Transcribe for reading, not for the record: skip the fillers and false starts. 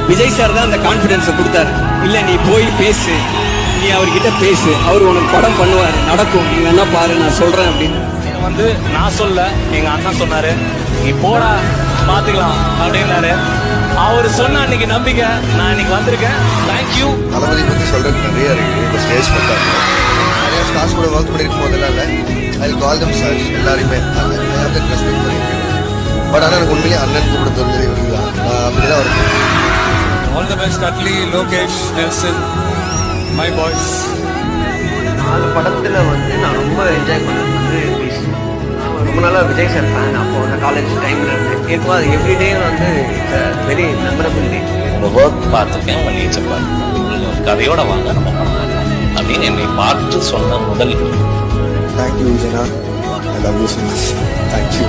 Vijay sir தான் அந்த கான்ஃபிடென்ஸை கொடுத்தாரு. இல்லை நீ போய் பேசு, நீ அவர்கிட்ட பேசு, அவர் உனக்கு படம் பண்ணுவார், நடக்கும், நீ வேணா பாரு, நான் சொல்கிறேன் அப்படின்னு. வந்து நான் சொல்ல, எங்கள் அண்ணன் சொன்னார், நீ போடா பார்த்துக்கலாம் அப்படின்னாரு. அவர் சொன்ன அன்னைக்கு நம்பிக்கை நான் இன்னைக்கு வந்திருக்கேன். தேங்க்யூ. தளபதி பற்றி சொல்கிறதுக்கு நிறைய இருக்குது. இப்போ ஸ்டேஜ் பார்த்தாங்க நிறையா ஸ்டார்ஸ் கூட ஒர்க் பண்ணியிருக்கும் போதெல்லாம் இல்லை, ஐ கால் தம் சார்ஸ் எல்லாரையுமே ரெஸ்பெக்ட் பண்ணியிருக்கேன். பட் ஆனால் எனக்கு உண்மையிலே அண்ணன் கூப்பிட தோணுது இவருக்கு தான். நான் அப்படி தான் இருக்கேன். All the best Atlee, Lokesh, Nelson, my boys. 4 படத்தில் வந்து நான் ரொம்ப என்ஜாய் பண்ணது வந்து ரொம்ப நாளாக விஜய் சார் ஃபேன். அப்போ அந்த காலேஜ் டைமில் இருந்து கேட்கும் அது எவ்ரிடே வந்து இட்ஸ் வெரி மெமரபிள் டே. உங்கள் ஒர்க் பார்த்துருக்கேன், உங்கள் நேச்சர் பார்த்துருக்கேன், நீங்கள் ஒரு கதையோட வாங்க நம்ம பண்ணலாம் அப்படின்னு என்னை பார்த்து சொன்ன முதல். தேங்க்யூ விஜயனா, I love you so much. Thank you.